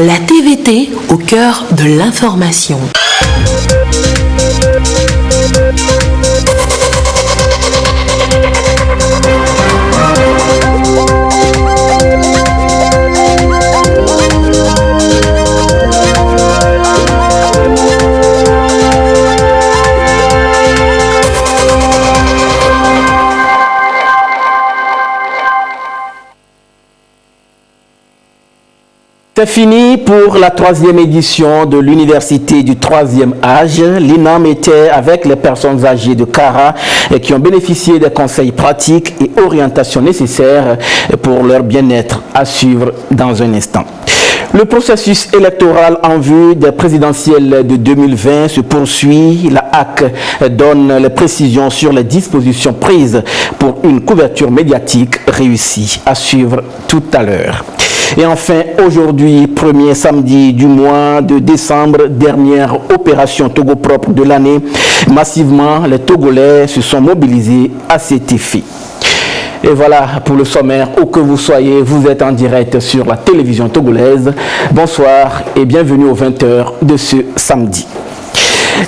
La TVT au cœur de l'information. C'est fini pour la 3e édition de l'Université du 3e âge. L'INAM était avec les personnes âgées de Kara qui ont bénéficié des conseils pratiques et orientations nécessaires pour leur bien-être, à suivre dans un instant. Le processus électoral en vue des présidentielles de 2020 se poursuit. La HAC donne les précisions sur les dispositions prises pour une couverture médiatique réussie, à suivre tout à l'heure. Et enfin, aujourd'hui, premier samedi du mois de décembre, dernière opération Togo propre de l'année, massivement, les Togolais se sont mobilisés à cet effet. Et voilà pour le sommaire. Où que vous soyez, vous êtes en direct sur la télévision togolaise. Bonsoir et bienvenue aux 20h de ce samedi.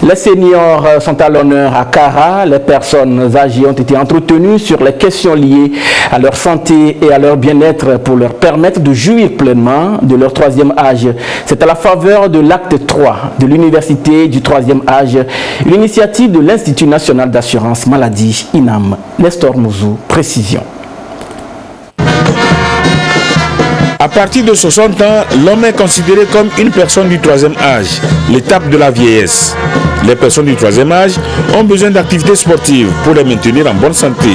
Les seniors sont à l'honneur à Kara. Les personnes âgées ont été entretenues sur les questions liées à leur santé et à leur bien-être pour leur permettre de jouir pleinement de leur 3e âge. C'est à la faveur de l'acte 3 de l'Université du 3e âge, l'initiative de l'Institut national d'assurance maladie, INAM. Nestor Mouzou, précision. À partir de 60 ans, l'homme est considéré comme une personne du 3e âge, l'étape de la vieillesse. Les personnes du 3e âge ont besoin d'activités sportives pour les maintenir en bonne santé.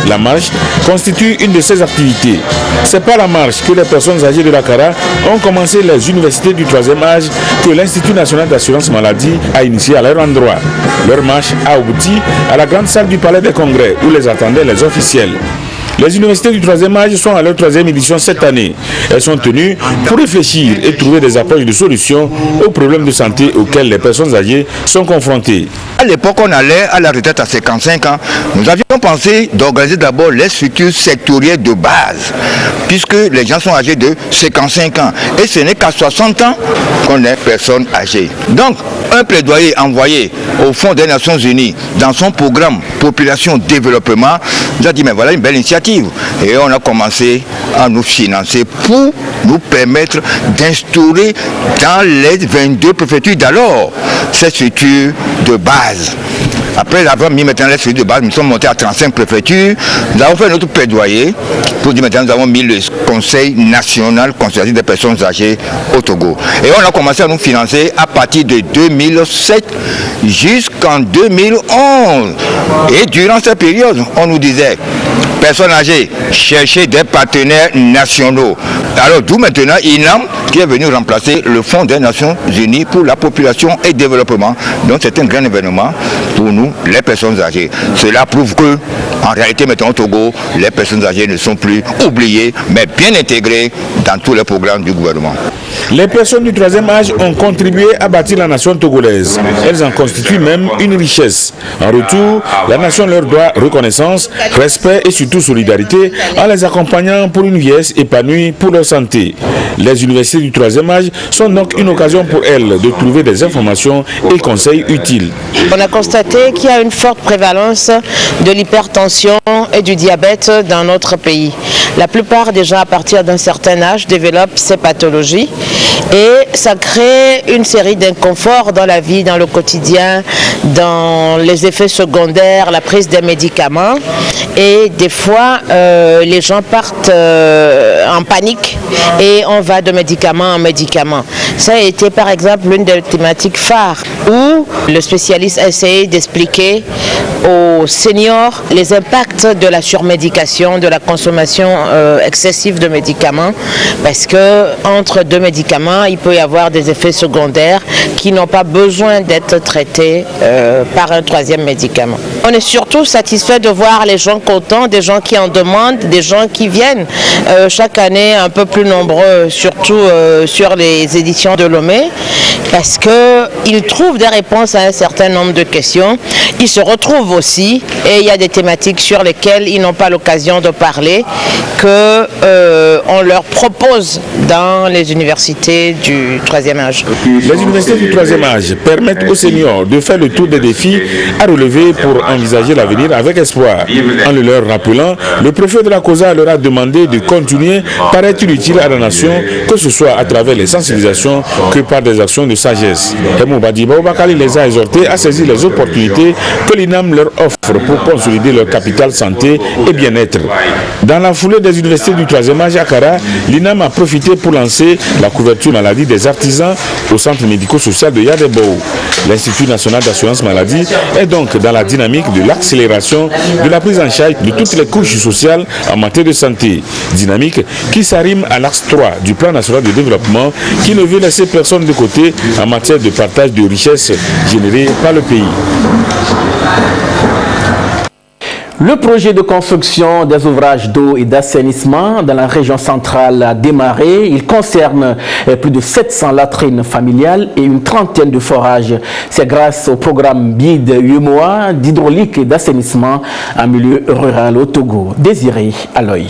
La marche constitue une de ces activités. C'est par la marche que les personnes âgées de la Kara ont commencé les universités du 3e âge que l'Institut national d'assurance maladie a initié à leur endroit. Leur marche a abouti à la grande salle du palais des congrès où les attendaient les officiels. Les universités du 3e âge sont à leur 3e édition cette année. Elles sont tenues pour réfléchir et trouver des approches de solutions aux problèmes de santé auxquels les personnes âgées sont confrontées. À l'époque, on allait à la retraite à 55 ans. Nous avions pensé d'organiser d'abord les structures sectorielles de base, puisque les gens sont âgés de 55 ans. Et ce n'est qu'à 60 ans qu'on est personne âgée. Donc, un plaidoyer envoyé au Fonds des Nations Unies dans son programme Population Développement nous a dit, mais voilà une belle initiative. Et on a commencé à nous financer pour nous permettre d'instaurer dans les 22 préfectures d'alors ces structures de base. Après avoir mis maintenant les structures de base, nous sommes montés à 35 préfectures. Nous avons fait notre plaidoyer pour dire maintenant nous avons mis le Conseil national consultatif des personnes âgées au Togo. Et on a commencé à nous financer à partir de 2007 jusqu'en 2011. Et durant cette période, on nous disait, personnes âgées, cherchez des partenaires nationaux. Alors d'où maintenant INAM qui est venu remplacer le Fonds des Nations Unies pour la population et le développement. Donc c'est un grand événement pour nous, les personnes âgées. Cela prouve que, en réalité maintenant au Togo, les personnes âgées ne sont plus oubliées, mais bien intégrées dans tous les programmes du gouvernement. Les personnes du 3e âge ont contribué à bâtir la nation togolaise. Elles en constituent même une richesse. En retour, la nation leur doit reconnaissance, respect et surtout solidarité en les accompagnant pour une vieillesse épanouie pour leur santé. Les universités du 3e âge sont donc une occasion pour elles de trouver des informations et conseils utiles. On a constaté qu'il y a une forte prévalence de l'hypertension et du diabète dans notre pays. La plupart des gens à partir d'un certain âge développent ces pathologies et ça crée une série d'inconforts dans la vie, dans le quotidien, dans les effets secondaires, la prise des médicaments et des fois les gens partent en panique et on va de médicament en médicament. Ça a été par exemple l'une des thématiques phares où le spécialiste a essayé d'expliquer aux seniors les impacts de la surmédication, de la consommation excessive de médicaments, parce que entre deux médicaments, il peut y avoir des effets secondaires qui n'ont pas besoin d'être traités par un 3e médicament. On est surtout satisfait de voir les gens contents, des gens qui en demandent, des gens qui viennent chaque année un peu plus nombreux, surtout sur les éditions population de Lomé parce qu'ils trouvent des réponses à un certain nombre de questions. Ils se retrouvent aussi et il y a des thématiques sur lesquelles ils n'ont pas l'occasion de parler qu'on leur propose dans les universités du troisième âge. Les universités du troisième âge permettent aux seniors de faire le tour des défis à relever pour envisager l'avenir avec espoir. En le leur rappelant, le préfet de la COSA leur a demandé de continuer par être utile à la nation, que ce soit à travers les sensibilisations que par des actions de sagesse. Hemou Badiba Oubakali les a exhortés à saisir les opportunités que l'INAM leur offre pour consolider leur capital santé et bien-être. Dans la foulée des universités du troisième âge à Kara, l'INAM a profité pour lancer la couverture maladie des artisans au centre médico-social de Yadebo. L'Institut national d'assurance maladie est donc dans la dynamique de l'accélération de la prise en charge de toutes les couches sociales en matière de santé. Dynamique qui s'arrime à l'axe 3 du plan national de développement qui ne veut laisser personne de côté en matière de partage de richesses générées par le pays. Le projet de construction des ouvrages d'eau et d'assainissement dans la région centrale a démarré. Il concerne plus de 700 latrines familiales et une trentaine de forages. C'est grâce au programme BID UMOA d'hydraulique et d'assainissement en milieu rural au Togo. Désiré Aloy.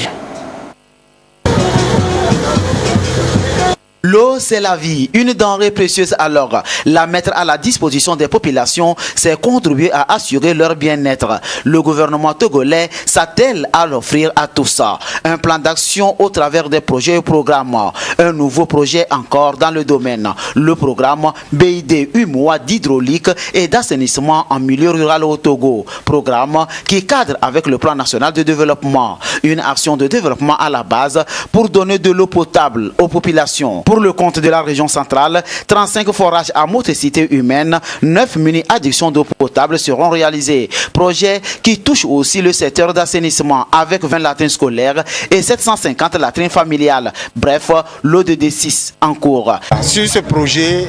L'eau, c'est la vie, une denrée précieuse alors. La mettre à la disposition des populations, c'est contribuer à assurer leur bien-être. Le gouvernement togolais s'attelle à l'offrir à tout ça. Un plan d'action au travers des projets et programmes. Un nouveau projet encore dans le domaine. Le programme BID UMOA d'hydraulique et d'assainissement en milieu rural au Togo. Programme qui cadre avec le plan national de développement. Une action de développement à la base pour donner de l'eau potable aux populations. Pour le compte de la région centrale, 35 forages à motricité humaine, 9 mini-addictions d'eau potable seront réalisés. Projet qui touche aussi le secteur d'assainissement avec 20 latrines scolaires et 750 latrines familiales. Bref, l'eau de D6 en cours. Sur ce projet,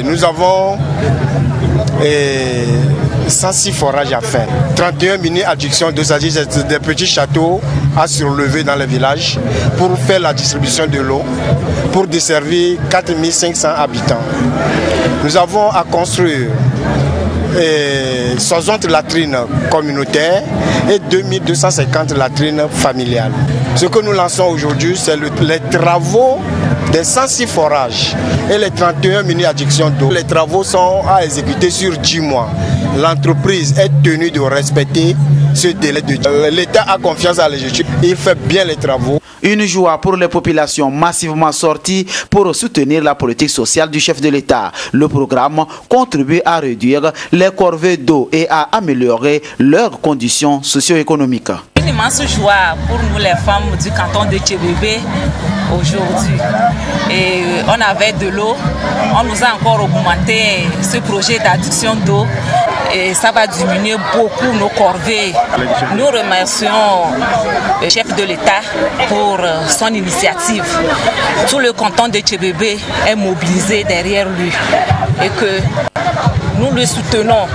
nous avons 106 forages à faire. 31 mini-addictions d'eau, c'est-à-dire des petits châteaux à surlever dans les villages pour faire la distribution de l'eau, pour desservir 4500 habitants. Nous avons à construire 60 latrines communautaires et 2250 latrines familiales. Ce que nous lançons aujourd'hui, c'est les travaux des 106 forages et les 31 mini-addictions d'eau. Les travaux sont à exécuter sur 10 mois. L'entreprise est tenue de respecter ce délai de 10 mois. L'État a confiance à l'exécutif. Il fait bien les travaux. Une joie pour les populations massivement sorties pour soutenir la politique sociale du chef de l'État. Le programme contribue à réduire les corvées d'eau et à améliorer leurs conditions socio-économiques. Une immense joie pour nous les femmes du canton de Tchébébé aujourd'hui. Et on avait de l'eau, on nous a encore augmenté ce projet d'adduction d'eau et ça va diminuer beaucoup nos corvées. Nous remercions le chef de l'État pour son initiative. Tout le canton de Tchébébé est mobilisé derrière lui et que nous le soutenons.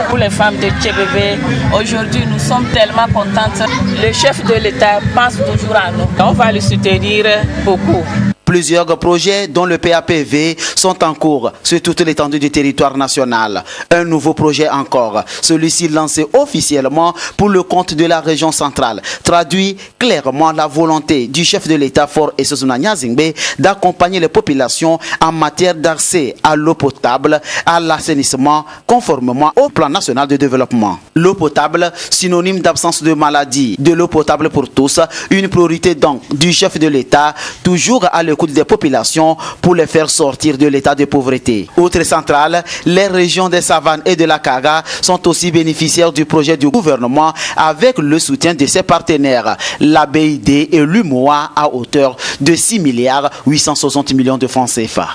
Pour les femmes de Tchébébé, aujourd'hui nous sommes tellement contentes. Le chef de l'État pense toujours à nous. On va le soutenir beaucoup. Plusieurs projets dont le PAPV sont en cours sur toute l'étendue du territoire national. Un nouveau projet encore, celui-ci lancé officiellement pour le compte de la région centrale, traduit clairement la volonté du chef de l'État Fort Essosuna Nyazingbe d'accompagner les populations en matière d'accès à l'eau potable, à l'assainissement, conformément au plan national de développement. L'eau potable, synonyme d'absence de maladie, de l'eau potable pour tous, une priorité donc du chef de l'État, toujours à l'écoute des populations pour les faire sortir de l'état de pauvreté. Outre centrale, les régions des Savanes et de la Kaga sont aussi bénéficiaires du projet du gouvernement avec le soutien de ses partenaires, la BID et l'UMOA à hauteur de 6 milliards 860 millions de francs CFA.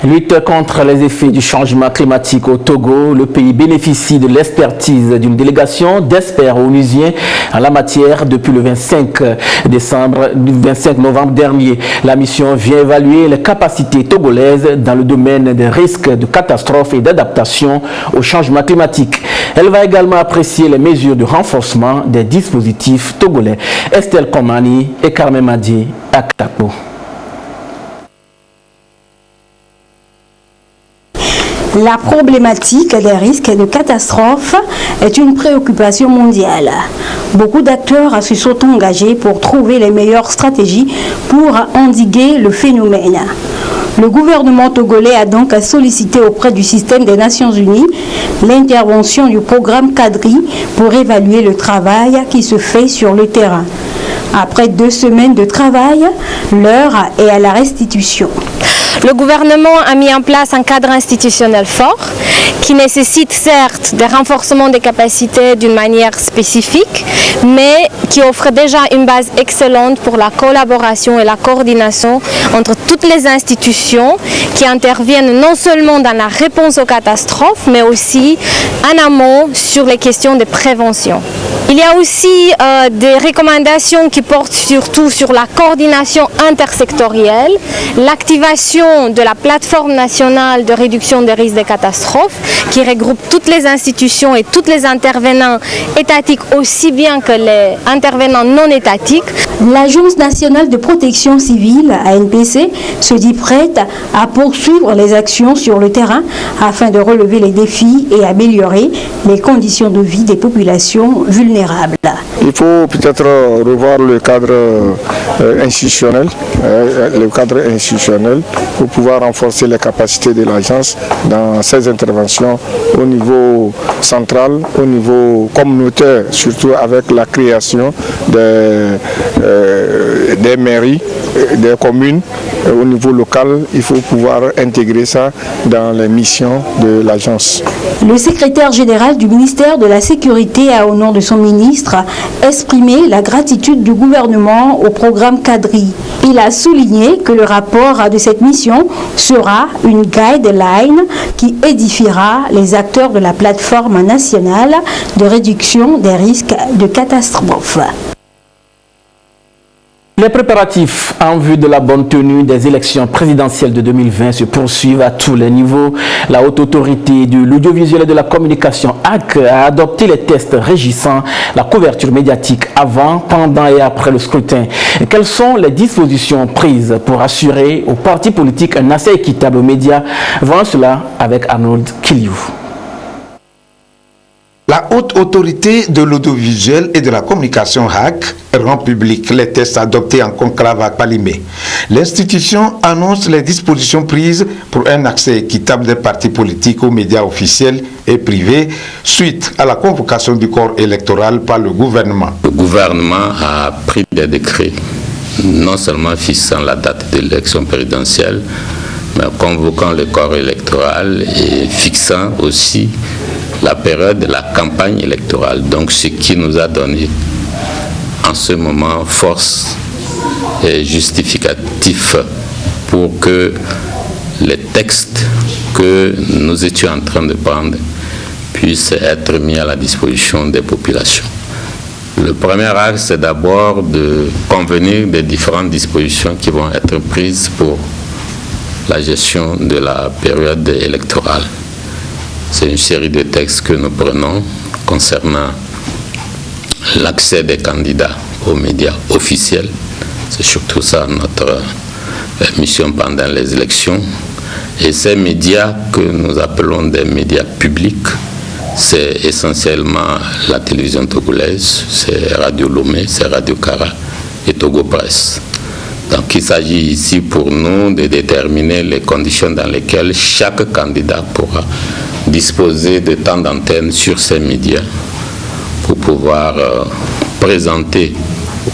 Lutte contre les effets du changement climatique au Togo, le pays bénéficie de l'expertise d'une délégation d'experts onusiens en la matière depuis le 25 novembre dernier. La mission vient évaluer les capacités togolaises dans le domaine des risques de catastrophes et d'adaptation au changement climatique. Elle va également apprécier les mesures de renforcement des dispositifs togolais. Estelle Komani et Carmen Madi à Katapo. La problématique des risques de catastrophes est une préoccupation mondiale. Beaucoup d'acteurs se sont engagés pour trouver les meilleures stratégies pour endiguer le phénomène. Le gouvernement togolais a donc sollicité auprès du système des Nations Unies l'intervention du programme CADRI pour évaluer le travail qui se fait sur le terrain. Après 2 semaines de travail, l'heure est à la restitution. Le gouvernement a mis en place un cadre institutionnel fort qui nécessite certes des renforcements des capacités d'une manière spécifique, mais qui offre déjà une base excellente pour la collaboration et la coordination entre toutes les institutions qui interviennent non seulement dans la réponse aux catastrophes, mais aussi en amont sur les questions de prévention. Il y a aussi des recommandations qui portent surtout sur la coordination intersectorielle, l'activation de la plateforme nationale de réduction des risques de catastrophes qui regroupe toutes les institutions et tous les intervenants étatiques aussi bien que les intervenants non étatiques. L'Agence nationale de protection civile, ANPC, se dit prête à poursuivre les actions sur le terrain afin de relever les défis et améliorer les conditions de vie des populations vulnérables. Il faut peut-être revoir le cadre institutionnel, pour pouvoir renforcer les capacités de l'agence dans ses interventions au niveau central, au niveau communautaire, surtout avec la création des mairies, des communes. Au niveau local, il faut pouvoir intégrer ça dans les missions de l'agence. Le secrétaire général du ministère de la Sécurité a, au nom de son ministre, exprimé la gratitude du gouvernement au programme CADRI. Il a souligné que le rapport de cette mission sera une guideline qui édifiera les acteurs de la plateforme nationale de réduction des risques de catastrophes. Les préparatifs en vue de la bonne tenue des élections présidentielles de 2020 se poursuivent à tous les niveaux. La Haute Autorité de l'audiovisuel et de la communication HAC a adopté les tests régissant la couverture médiatique avant, pendant et après le scrutin. Quelles sont les dispositions prises pour assurer aux partis politiques un accès équitable aux médias? Voyons cela avec Arnold Kiliou. La Haute Autorité de l'audiovisuel et de la communication HAC rend public les tests adoptés en conclave à Palimé. L'institution annonce les dispositions prises pour un accès équitable des partis politiques aux médias officiels et privés suite à la convocation du corps électoral par le gouvernement. Le gouvernement a pris des décrets, non seulement fixant la date de l'élection présidentielle, mais convoquant le corps électoral et fixant aussi la période de la campagne électorale. Donc ce qui nous a donné en ce moment force et justificatif pour que les textes que nous étions en train de prendre puissent être mis à la disposition des populations. Le premier axe, c'est d'abord de convenir des différentes dispositions qui vont être prises pour la gestion de la période électorale. C'est une série de textes que nous prenons concernant l'accès des candidats aux médias officiels. C'est surtout ça notre mission pendant les élections. Et ces médias que nous appelons des médias publics, c'est essentiellement la télévision togolaise, c'est Radio Lomé, c'est Radio Kara et Togo Presse. Donc il s'agit ici pour nous de déterminer les conditions dans lesquelles chaque candidat pourra disposer de temps d'antenne sur ces médias pour pouvoir présenter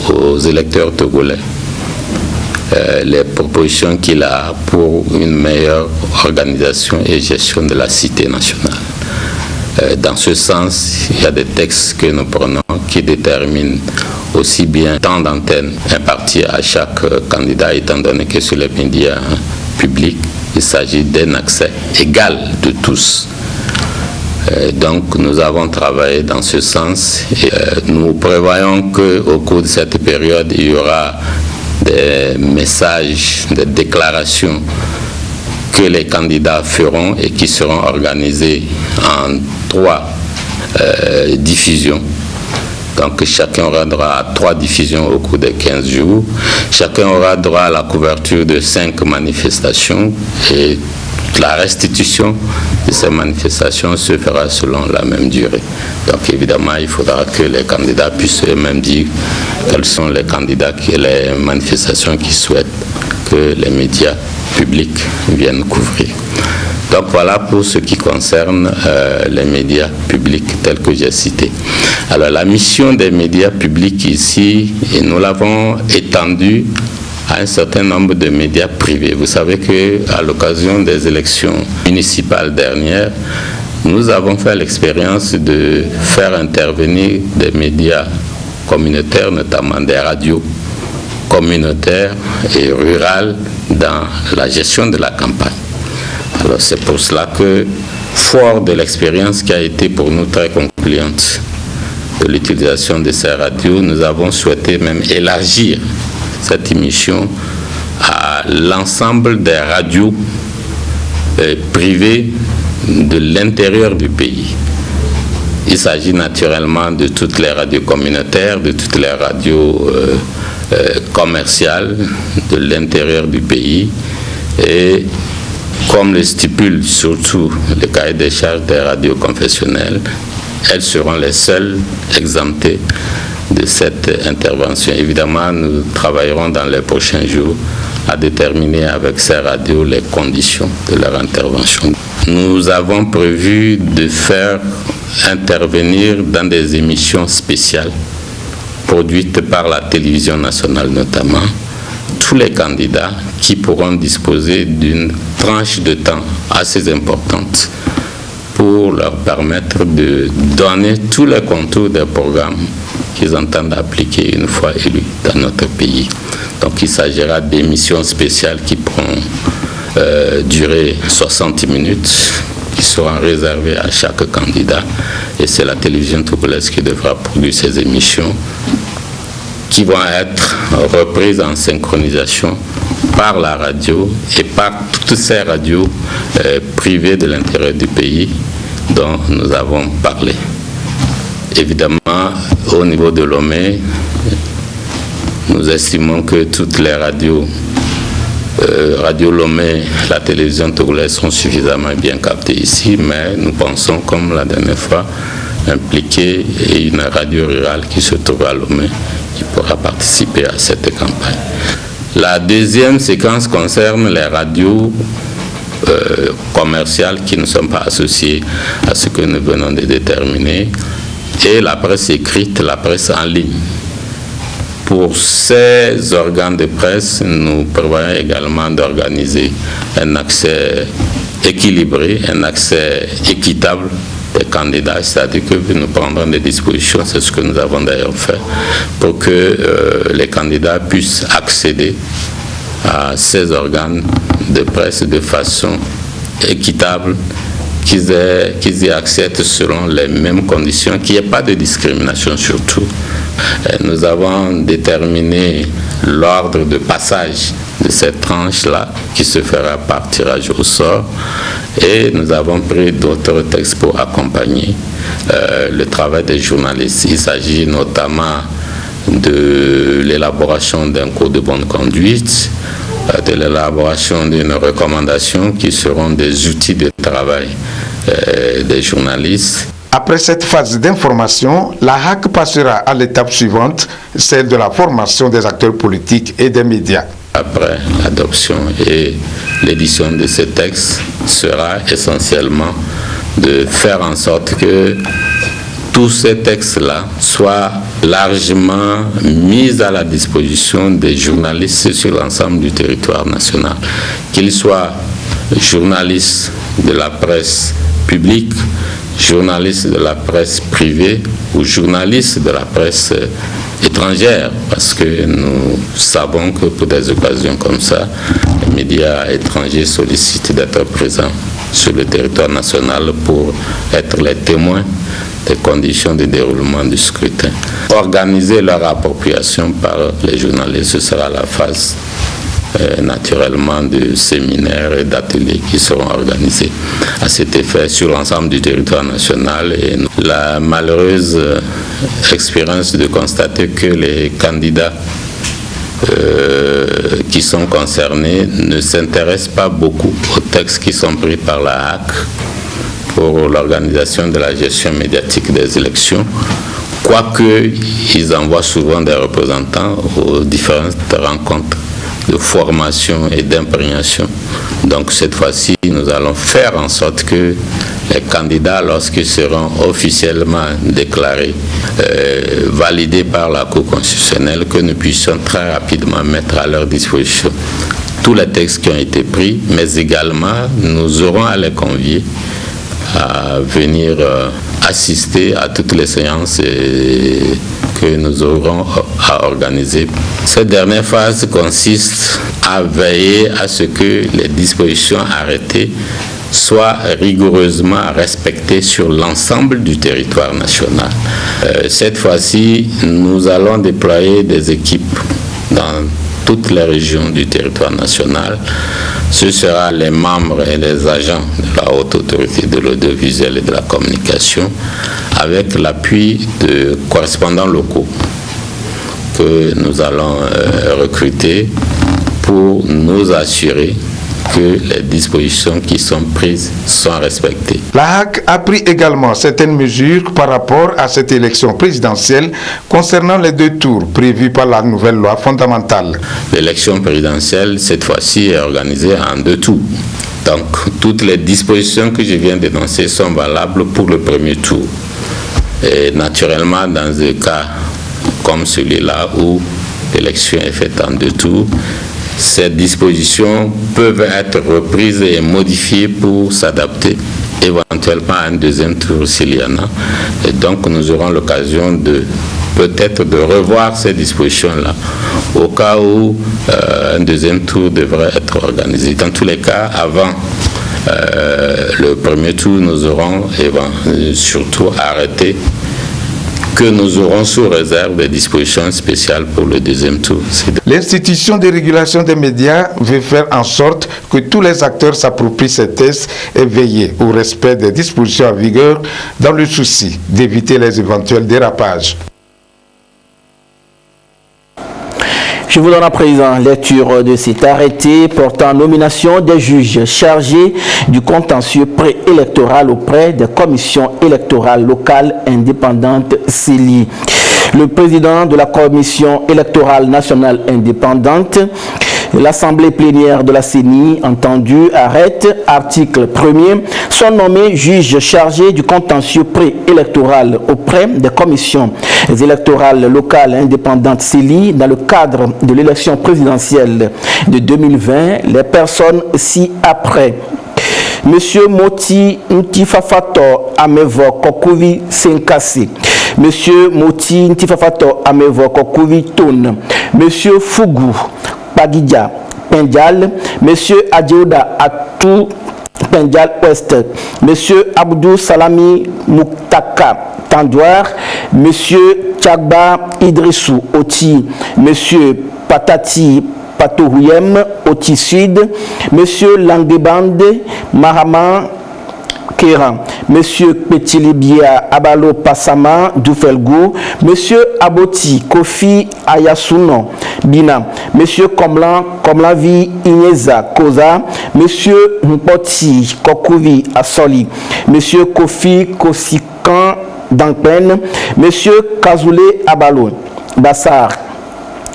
aux électeurs togolais les propositions qu'il a pour une meilleure organisation et gestion de la cité nationale. Dans ce sens, il y a des textes que nous prenons qui déterminent aussi bien temps d'antenne imparti à chaque candidat, étant donné que sur les médias publics, Il s'agit d'un accès égal de tous. Donc nous avons travaillé dans ce sens et nous prévoyons qu'au cours de cette période, il y aura des messages, des déclarations que les candidats feront et qui seront organisés en 3 diffusions. Donc chacun aura droit à 3 diffusions au cours des 15 jours. Chacun aura droit à la couverture de 5 manifestations et la restitution de ces manifestations se fera selon la même durée. Donc évidemment, il faudra que les candidats puissent eux-mêmes dire quels sont les candidats, les manifestations qu'ils souhaitent que les médias publics viennent couvrir. Donc voilà pour ce qui concerne les médias publics tels que j'ai cités. Alors la mission des médias publics ici, et nous l'avons étendue à un certain nombre de médias privés. Vous savez qu'à l'occasion des élections municipales dernières, nous avons fait l'expérience de faire intervenir des médias communautaires, notamment des radios communautaires et rurales dans la gestion de la campagne. Alors c'est pour cela que, fort de l'expérience qui a été pour nous très concluante de l'utilisation de ces radios, nous avons souhaité même élargir cette émission à l'ensemble des radios privées de l'intérieur du pays. Il s'agit naturellement de toutes les radios communautaires, de toutes les radios commerciales de l'intérieur du pays et comme le stipule surtout le cahier des charges des radios confessionnelles, elles seront les seules exemptées de cette intervention. Évidemment, nous travaillerons dans les prochains jours à déterminer avec ces radios les conditions de leur intervention. Nous avons prévu de faire intervenir dans des émissions spéciales produites par la télévision nationale notamment, tous les candidats qui pourront disposer d'une tranche de temps assez importante pour leur permettre de donner tous les contours des programmes qu'ils entendent appliquer une fois élus dans notre pays. Donc il s'agira d'émissions spéciales qui pourront durer 60 minutes, qui seront réservées à chaque candidat. Et c'est la télévision togolaise qui devra produire ces émissions qui vont être reprises en synchronisation par la radio et par toutes ces radios privées de l'intérieur du pays dont nous avons parlé. Évidemment, au niveau de Lomé, nous estimons que toutes les radios, Radio Lomé, la télévision togolaise sont suffisamment bien captées ici, mais nous pensons, comme la dernière fois, impliquer une radio rurale qui se trouve à Lomé, qui pourra participer à cette campagne. La deuxième séquence concerne les radios commerciales qui ne sont pas associées à ce que nous venons de déterminer et la presse écrite, la presse en ligne. Pour ces organes de presse, nous prévoyons également d'organiser un accès équilibré, un accès équitable des candidats, c'est-à-dire que nous prendrons des dispositions, c'est ce que nous avons d'ailleurs fait, pour que les candidats puissent accéder à ces organes de presse de façon équitable, qu'ils y accèdent selon les mêmes conditions, qu'il n'y ait pas de discrimination surtout. Nous avons déterminé l'ordre de passage de cette tranche-là qui se fera par tirage au sort et nous avons pris d'autres textes pour accompagner le travail des journalistes. Il s'agit notamment de l'élaboration d'un code de bonne conduite, de l'élaboration d'une recommandation qui seront des outils de travail des journalistes. Après cette phase d'information, la HAC passera à l'étape suivante, celle de la formation des acteurs politiques et des médias. Après l'adoption et l'édition de ces textes sera essentiellement de faire en sorte que tous ces textes-là soient largement mis à la disposition des journalistes sur l'ensemble du territoire national, qu'ils soient journalistes de la presse publique, journalistes de la presse privée ou journalistes de la presse étrangères, parce que nous savons que pour des occasions comme ça, les médias étrangers sollicitent d'être présents sur le territoire national pour être les témoins des conditions de déroulement du scrutin. Organiser leur appropriation par les journalistes, ce sera la phase naturellement de séminaires et d'ateliers qui seront organisés à cet effet sur l'ensemble du territoire national. Et la malheureuse expérience de constater que les candidats qui sont concernés ne s'intéressent pas beaucoup aux textes qui sont pris par la HAC pour l'organisation de la gestion médiatique des élections, quoique ils envoient souvent des représentants aux différentes rencontres de formation et d'imprégnation. Donc cette fois-ci, nous allons faire en sorte que les candidats, lorsqu'ils seront officiellement déclarés, validés par la Cour constitutionnelle, que nous puissions très rapidement mettre à leur disposition tous les textes qui ont été pris, mais également nous aurons à les convier à venir assister à toutes les séances que nous aurons à organiser. Cette dernière phase consiste à veiller à ce que les dispositions arrêtées soient rigoureusement respectées sur l'ensemble du territoire national. Cette fois-ci, nous allons déployer des équipes dans toutes les régions du territoire national. Ce sera les membres et les agents de la Haute Autorité de l'Audiovisuel et de la Communication, avec l'appui de correspondants locaux que nous allons recruter pour nous assurer que les dispositions qui sont prises sont respectées. La HAC a pris également certaines mesures par rapport à cette élection présidentielle concernant les 2 tours prévus par la nouvelle loi fondamentale. L'élection présidentielle, cette fois-ci, est organisée en 2 tours. Donc, toutes les dispositions que je viens d'énoncer sont valables pour le premier tour. Et naturellement, dans un cas comme celui-là où l'élection est faite en 2 tours, ces dispositions peuvent être reprises et modifiées pour s'adapter éventuellement à un 2e tour s'il y en a. Et donc nous aurons l'occasion de peut-être de revoir ces dispositions-là au cas où un 2e tour devrait être organisé. Dans tous les cas, avant le premier tour, nous aurons surtout arrêté que nous aurons sous réserve des dispositions spéciales pour le 2e tour. L'institution de régulation des médias veut faire en sorte que tous les acteurs s'approprient ces tests et veiller au respect des dispositions en vigueur dans le souci d'éviter les éventuels dérapages. Je vous donne à présent lecture de cet arrêté portant nomination des juges chargés du contentieux préélectoral auprès des commissions électorales locales indépendantes CELI. Le président de la commission électorale nationale indépendante, l'Assemblée plénière de la CENI, entendue, arrête, article 1er, sont nommés juges chargés du contentieux préélectoral auprès des commissions électorales locales indépendantes CELI dans le cadre de l'élection présidentielle de 2020, les personnes ci-après. Monsieur Moti Ntifafato Amevo Kokovi Senkasi, Monsieur Moti Ntifafato Amevo Kokovi Tone, Monsieur Fougou Pagidja Pendial, Monsieur Adjouda Atou Pendial Ouest, Monsieur Abdou Salami Muktaka Tandouar, Monsieur Tchagba Idrissou Oti, Monsieur Patati Patouyem Oti Sud, Monsieur Langbebande Mahama Kéran, Monsieur Petilibia Abalo Passama Doufelgou, Monsieur Aboti Kofi Ayasuno Bina, Monsieur Komlavi Inyeza Koza, Monsieur Mpoti Kokovi Asoli, Monsieur Kofi Kosikan Dankpen, Monsieur Kazoulé Abalo Bassar,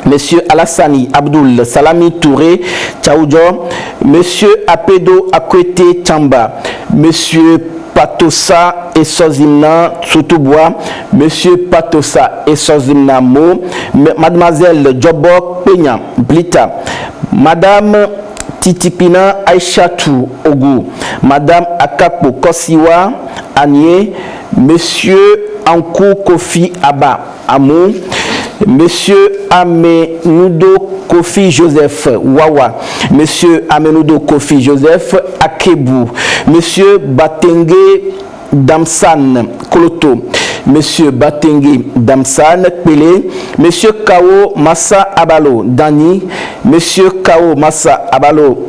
Monsieur Alassani Abdul Salami Touré Tchaoudjo, Monsieur Apedo Akwete Tchamba, Monsieur Patosa et Sozimna Soutoubois, Monsieur Patosa et Sozimna Mo, Mademoiselle Djobok Peña Blita, Madame Titipina Aïchatou Ogou, Madame Akapo Kosiwa Anier, Monsieur Ankou Kofi Abba Amou, Monsieur Amenudo Kofi Joseph Wawa, Monsieur Amenudo Kofi Joseph Akebu, Monsieur Batenge Damsan Koloto, Monsieur Batenge Damsan Pele, Monsieur Kao Massa Abalo Dani, Monsieur Kao Massa Abalo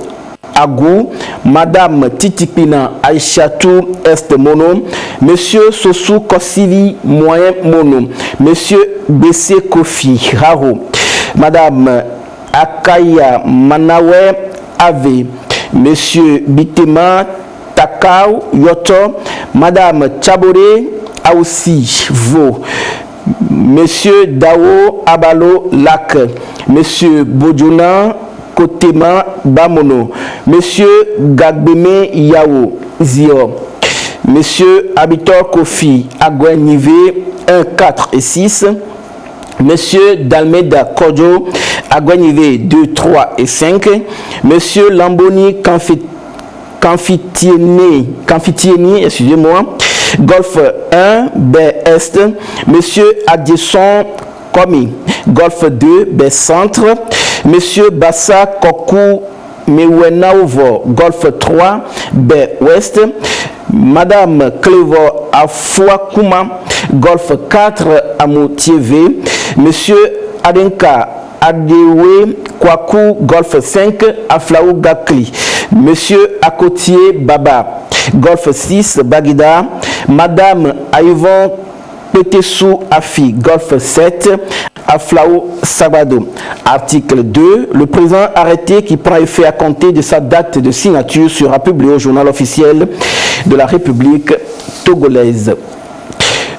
Agou, Madame Titipina Aïchatou Est Mono, Monsieur Sosou Kosivi Moyen Mono, Monsieur Bessé Kofi Raro, Madame Akaya Manawe Ave, Monsieur Bitema Takao Yoto, Madame Tchabore Aoussi Vo, Monsieur Dao Abalo Lak, Monsieur Bodjouna Kotema Bamono, Monsieur Gagbeme Yao Zio, Monsieur Habitor Kofi Agwenive 1, 4 et 6, Monsieur Dalmeda Kodjo Agwenive 2, 3 et 5, Monsieur Lamboni Canfitieni, excusez-moi, Golf 1, B Est, Monsieur Adjesson Komi, Golf 2, B Centre, Monsieur Bassa Koku Mewenaovo, Golf 3, B Ouest, Madame Clevo Afouakouma, Golf 4, Amoutieve, Monsieur Adenka Adewe Kwaku, Golf 5, Aflaou Gakli, Monsieur Akotier Baba, Golf 6, Bagida, Madame Aïvon Petessou Afi, Golf 7, Aflaou Sabado. Article 2. Le présent arrêté qui prend effet à compter de sa date de signature sera publié au journal officiel de la République togolaise.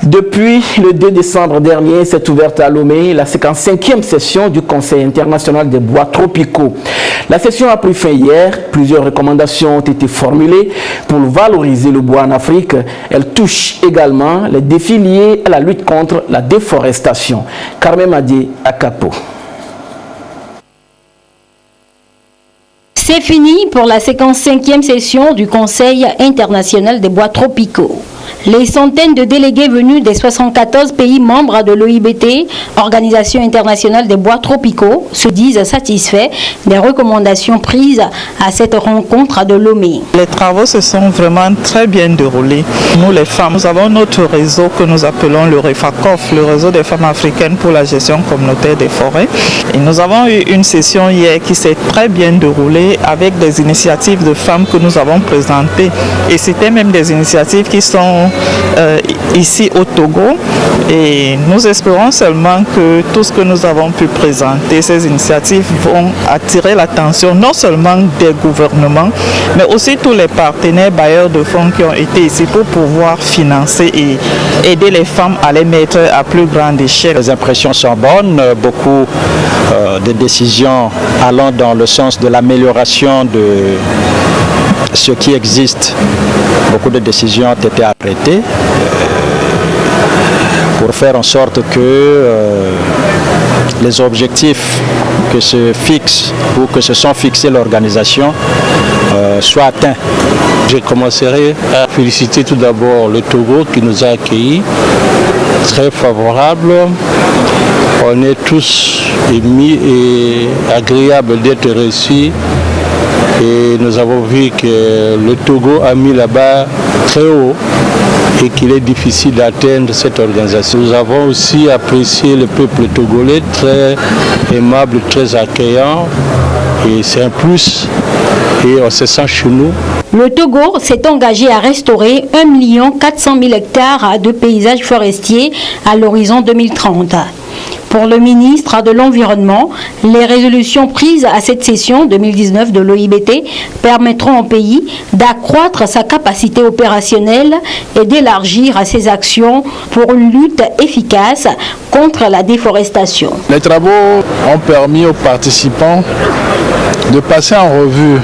Depuis le 2 décembre dernier, s'est ouverte à Lomé la 55e session du Conseil international des bois tropicaux. La session a pris fin hier. Plusieurs recommandations ont été formulées pour valoriser le bois en Afrique. Elle touche également les défis liés à la lutte contre la déforestation. Carmen Madié à Capo. C'est fini pour la 55e session du Conseil international des bois tropicaux. Les centaines de délégués venus des 74 pays membres de l'OIBT, Organisation internationale des bois tropicaux, se disent satisfaits des recommandations prises à cette rencontre de Lomé. Les travaux se sont vraiment très bien déroulés. Nous les femmes, nous avons notre réseau que nous appelons le REFACOF, le réseau des femmes africaines pour la gestion communautaire des forêts. Et nous avons eu une session hier qui s'est très bien déroulée avec des initiatives de femmes que nous avons présentées. Et c'était même des initiatives qui sont ici au Togo, et nous espérons seulement que tout ce que nous avons pu présenter, ces initiatives vont attirer l'attention non seulement des gouvernements, mais aussi tous les partenaires bailleurs de fonds qui ont été ici pour pouvoir financer et aider les femmes à les mettre à plus grande échelle. Les impressions sont bonnes, beaucoup de décisions allant dans le sens de l'amélioration de ce qui existe. Beaucoup de décisions ont été arrêtées pour faire en sorte que les objectifs que se fixe ou que se sont fixés l'organisation soient atteints. Je commencerai à féliciter tout d'abord le Togo qui nous a accueillis, très favorable. On est tous émis et agréables d'être reçus. Et nous avons vu que le Togo a mis la barre très haut et qu'il est difficile d'atteindre cette organisation. Nous avons aussi apprécié le peuple togolais, très aimable, très accueillant. Et c'est un plus et on se sent chez nous. Le Togo s'est engagé à restaurer 1 400 000 hectares de paysages forestiers à l'horizon 2030. Pour le ministre de l'Environnement, les résolutions prises à cette session 2019 de l'OIBT permettront au pays d'accroître sa capacité opérationnelle et d'élargir ses actions pour une lutte efficace contre la déforestation. Les travaux ont permis aux participants de passer en revue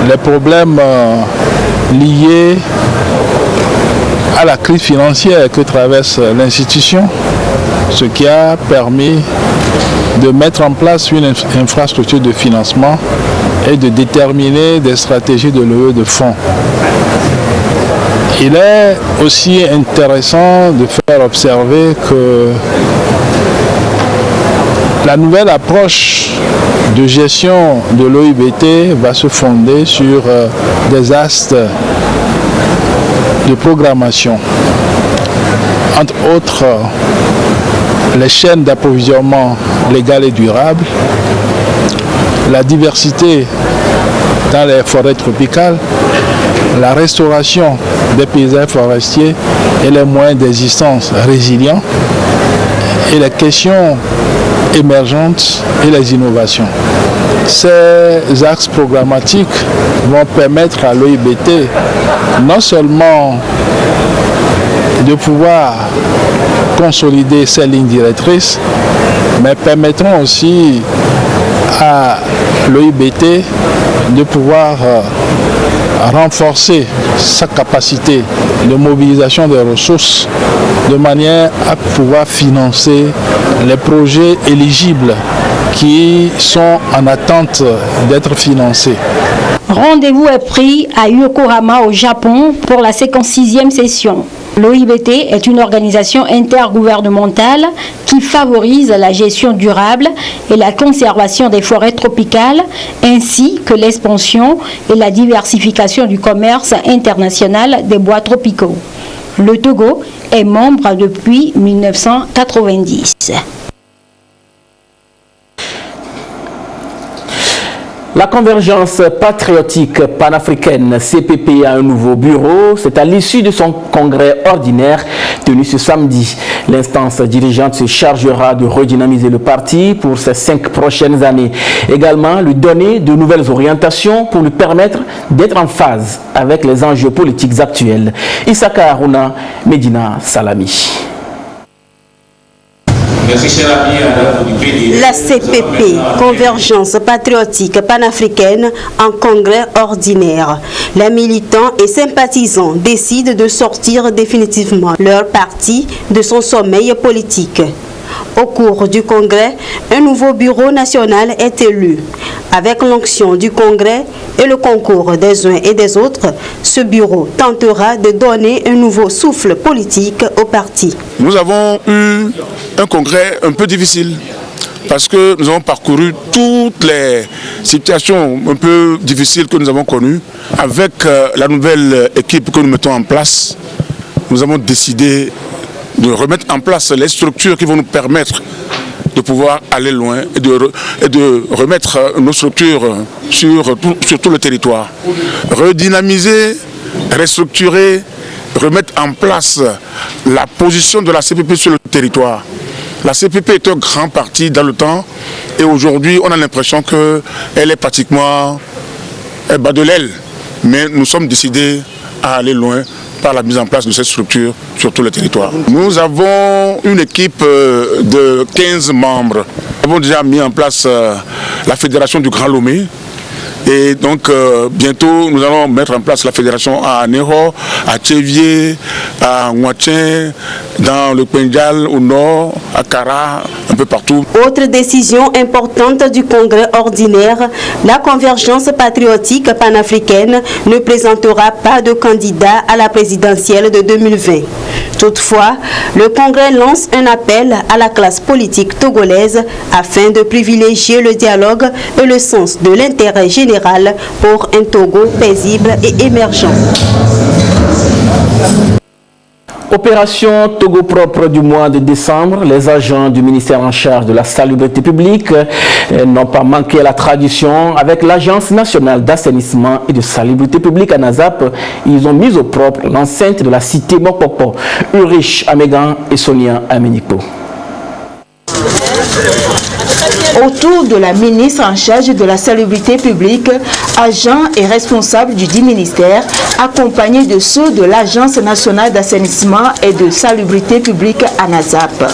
les problèmes liés à la crise financière que traverse l'institution, ce qui a permis de mettre en place une infrastructure de financement et de déterminer des stratégies de levée de fonds. Il est aussi intéressant de faire observer que La nouvelle approche de gestion de l'OIBT va se fonder sur des axes de programmation. Entre autres, les chaînes d'approvisionnement légales et durables, la diversité dans les forêts tropicales, la restauration des paysages forestiers et les moyens d'existence résilients, et les questions émergentes et les innovations. Ces axes programmatiques vont permettre à l'OIBT non seulement de pouvoir consolider ces lignes directrices, mais permettront aussi à l'OIBT de pouvoir renforcer sa capacité de mobilisation des ressources de manière à pouvoir financer les projets éligibles qui sont en attente d'être financés. Rendez-vous est pris à Yokohama au Japon pour la 56e session. L'OIBT est une organisation intergouvernementale qui favorise la gestion durable et la conservation des forêts tropicales, ainsi que l'expansion et la diversification du commerce international des bois tropicaux. Le Togo est membre depuis 1990. La convergence patriotique panafricaine CPP a un nouveau bureau. C'est à l'issue de son congrès ordinaire tenu ce samedi. L'instance dirigeante se chargera de redynamiser le parti pour ces 5 prochaines années. Également, lui donner de nouvelles orientations pour lui permettre d'être en phase avec les enjeux politiques actuels. Issaka Haruna, Medina Salami. La CPP, Convergence patriotique panafricaine, en congrès ordinaire. Les militants et sympathisants décident de sortir définitivement leur parti de son sommeil politique. Au cours du congrès, un nouveau bureau national est élu. Avec l'onction du congrès et le concours des uns et des autres, ce bureau tentera de donner un nouveau souffle politique au parti. Nous avons eu un congrès un peu difficile parce que nous avons parcouru toutes les situations un peu difficiles que nous avons connues. Avec la nouvelle équipe que nous mettons en place, nous avons décidé de remettre en place les structures qui vont nous permettre de pouvoir aller loin et de remettre nos structures sur tout le territoire. Redynamiser, restructurer, remettre en place la position de la CPP sur le territoire. La CPP est un grand parti dans le temps et aujourd'hui on a l'impression qu'elle est pratiquement bas de l'aile. Mais nous sommes décidés à aller loin par la mise en place de cette structure sur tout le territoire. Nous avons une équipe de 15 membres. Nous avons déjà mis en place la fédération du Grand Lomé. Et donc bientôt nous allons mettre en place la fédération à Nero, à Tchévier, à Ouatchen, dans le Pendjal au nord, à Kara, un peu partout. Autre décision importante du congrès ordinaire, la convergence patriotique panafricaine ne présentera pas de candidat à la présidentielle de 2020. Toutefois, le congrès lance un appel à la classe politique togolaise afin de privilégier le dialogue et le sens de l'intérêt général pour un Togo paisible et émergent. Opération Togo propre du mois de décembre, les agents du ministère en charge de la salubrité publique n'ont pas manqué à la tradition. Avec l'Agence nationale d'assainissement et de salubrité publique ANASAP, ils ont mis au propre l'enceinte de la cité Mokopo, Ulrich Amégan et Sonia Ameniko. Autour de la ministre en charge de la salubrité publique, agents et responsables du dit ministère, accompagnés de ceux de l'Agence nationale d'assainissement et de salubrité publique ANASAP.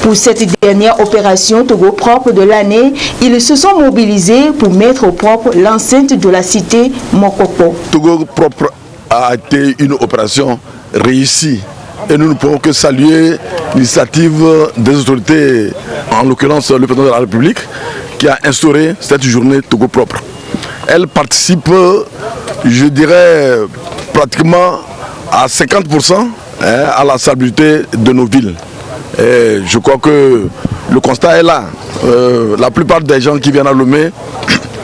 Pour cette dernière opération Togo propre de l'année, ils se sont mobilisés pour mettre au propre l'enceinte de la cité Mokopo. Togo propre a été une opération réussie. Et nous ne pouvons que saluer l'initiative des autorités, en l'occurrence le président de la République, qui a instauré cette journée Togo propre. Elle participe, je dirais, pratiquement à 50% à la salubrité de nos villes. Et je crois que le constat est là. La plupart des gens qui viennent à Lomé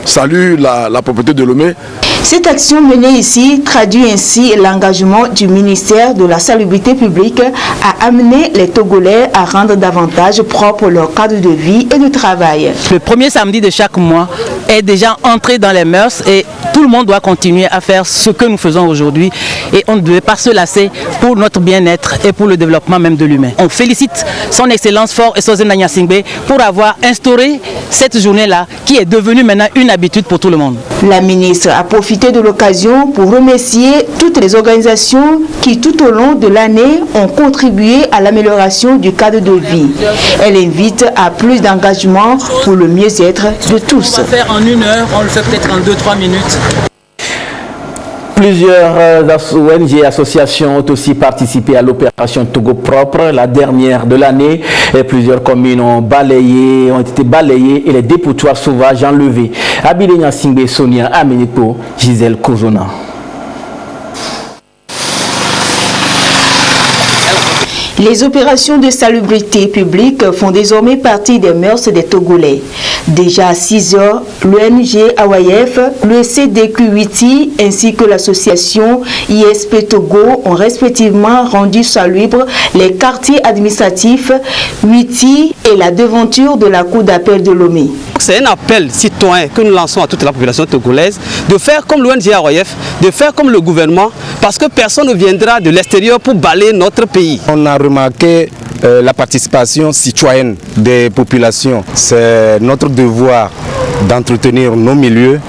saluent la propreté de Lomé. Cette action menée ici traduit ainsi l'engagement du ministère de la Salubrité publique à amener les Togolais à rendre davantage propre leur cadre de vie et de travail. Le premier samedi de chaque mois est déjà entré dans les mœurs et tout le monde doit continuer à faire ce que nous faisons aujourd'hui et on ne devait pas se lasser pour notre bien-être et pour le développement même de l'humain. On félicite son Excellence Faure Essozen Gnassingbé pour avoir instauré cette journée-là qui est devenue maintenant une habitude pour tout le monde. La ministre a profité de l'occasion pour remercier toutes les organisations qui tout au long de l'année ont contribué à l'amélioration du cadre de vie. Elle invite à plus d'engagement pour le mieux-être de tous. On va faire en 1 heure, on le fait peut-être en 2-3 minutes. Plusieurs ONG et associations ont aussi participé à l'opération Togo Propre, la dernière de l'année. Plusieurs communes ont été balayées et les dépotoirs sauvages enlevés. Abidé Gnassingbé, Sonia Amenepo, Gisèle Kozona. Les opérations de salubrité publique font désormais partie des mœurs des Togolais. Déjà à 6 heures, l'ONG AYF, le CDQ-WITI ainsi que l'association ISP Togo ont respectivement rendu salubres les quartiers administratifs WITI et la devanture de la cour d'appel de Lomé. C'est un appel citoyen que nous lançons à toute la population togolaise de faire comme l'ONG AYF, de faire comme le gouvernement, parce que personne ne viendra de l'extérieur pour balayer notre pays. On a remarqué la participation citoyenne des populations. C'est notre devoir d'entretenir nos milieux.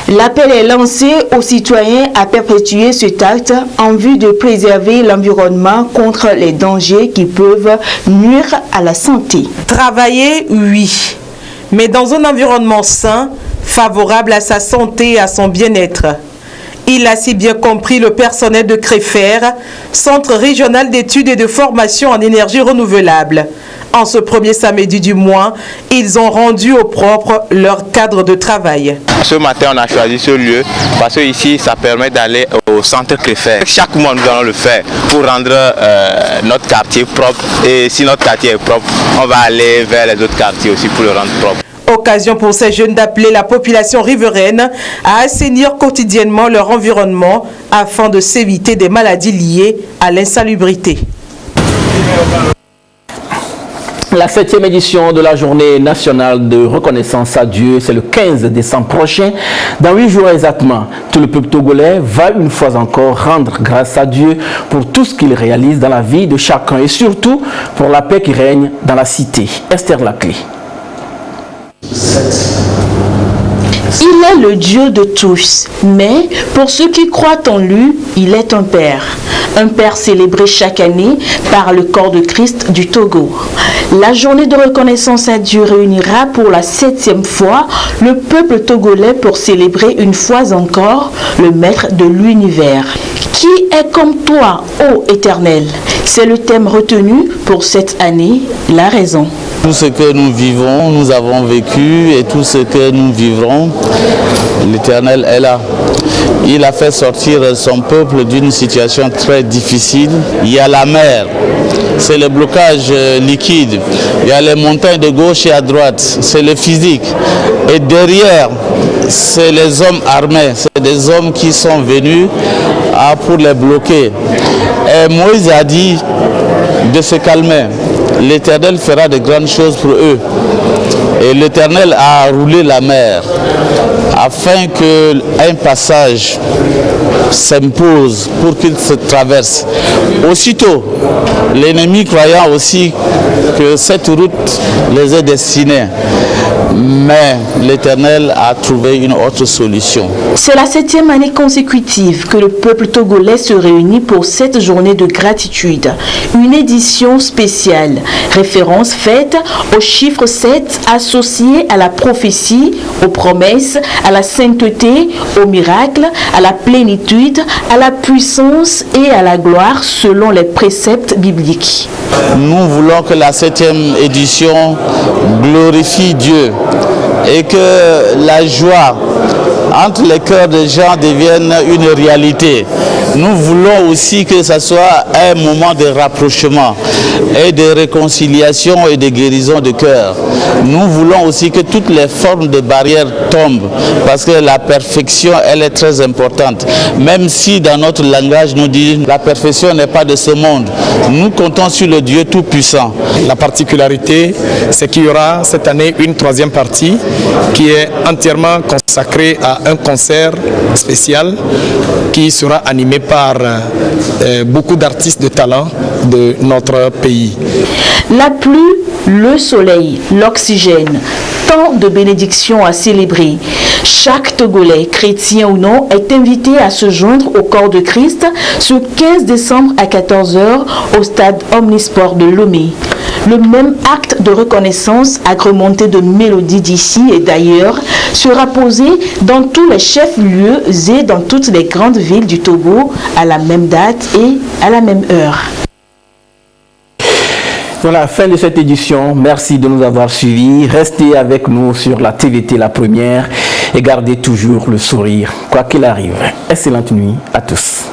L'appel est lancé aux citoyens à perpétuer cet acte en vue de préserver l'environnement contre les dangers qui peuvent nuire à la santé. Travailler, oui, mais dans un environnement sain, favorable à sa santé et à son bien-être. Il a si bien compris le personnel de CREFER, Centre régional d'études et de formation en énergie renouvelable. En ce premier samedi du mois, ils ont rendu au propre leur cadre de travail. Ce matin, on a choisi ce lieu parce que ici, ça permet d'aller au centre CREFER. Chaque mois, nous allons le faire pour rendre notre quartier propre. Et si notre quartier est propre, on va aller vers les autres quartiers aussi pour le rendre propre. Occasion pour ces jeunes d'appeler la population riveraine à assainir quotidiennement leur environnement afin de s'éviter des maladies liées à l'insalubrité. La 7e édition de la journée nationale de reconnaissance à Dieu, c'est le 15 décembre prochain. Dans 8 jours exactement, tout le peuple togolais va une fois encore rendre grâce à Dieu pour tout ce qu'il réalise dans la vie de chacun et surtout pour la paix qui règne dans la cité. Esther Laclé. Il est le Dieu de tous, mais pour ceux qui croient en lui, il est un Père. Un Père célébré chaque année par le corps de Christ du Togo. La journée de reconnaissance à Dieu réunira pour la 7e fois le peuple togolais pour célébrer une fois encore le Maître de l'univers. Qui est comme toi, ô Éternel? C'est le thème retenu pour cette année, la raison. Tout ce que nous vivons, nous avons vécu et tout ce que nous vivrons, l'Éternel est là. Il a fait sortir son peuple d'une situation très difficile. Il y a la mer, c'est le blocage liquide. Il y a les montagnes de gauche et à droite, c'est le physique. Et derrière, c'est les hommes armés, c'est des hommes qui sont venus pour les bloquer. Et Moïse a dit de se calmer. L'Éternel fera de grandes choses pour eux. Et l'Éternel a roulé la mer afin qu'un passage s'impose pour qu'il se traverse. Aussitôt, l'ennemi croyant aussi que cette route les est destinée. Mais l'Éternel a trouvé une autre solution. C'est la 7e année consécutive que le peuple togolais se réunit pour cette journée de gratitude. Une édition spéciale, référence faite au chiffre 7 associé à la prophétie, aux promesses, à la sainteté, au miracle, à la plénitude, à la puissance et à la gloire selon les préceptes bibliques. Nous voulons que la 7e édition glorifie Dieu et que la joie entre les cœurs des gens devienne une réalité. Nous voulons aussi que ce soit un moment de rapprochement et de réconciliation et de guérison de cœur. Nous voulons aussi que toutes les formes de barrières tombent parce que la perfection, elle est très importante. Même si dans notre langage nous dit la perfection n'est pas de ce monde, nous comptons sur le Dieu Tout-Puissant. La particularité, c'est qu'il y aura cette année une troisième partie qui est entièrement consacrée à un concert spécial qui sera animé par beaucoup d'artistes de talent de notre pays. La pluie, le soleil, l'oxygène, tant de bénédictions à célébrer. Chaque Togolais, chrétien ou non, est invité à se joindre au corps de Christ ce 15 décembre à 14h au stade Omnisport de Lomé. Le même acte de reconnaissance, agrémenté de mélodies d'ici et d'ailleurs, sera posé dans tous les chefs-lieux et dans toutes les grandes villes du Togo à la même date et à la même heure. Voilà, fin de cette édition. Merci de nous avoir suivis. Restez avec nous sur la TVT La Première et gardez toujours le sourire, quoi qu'il arrive. Excellente nuit à tous.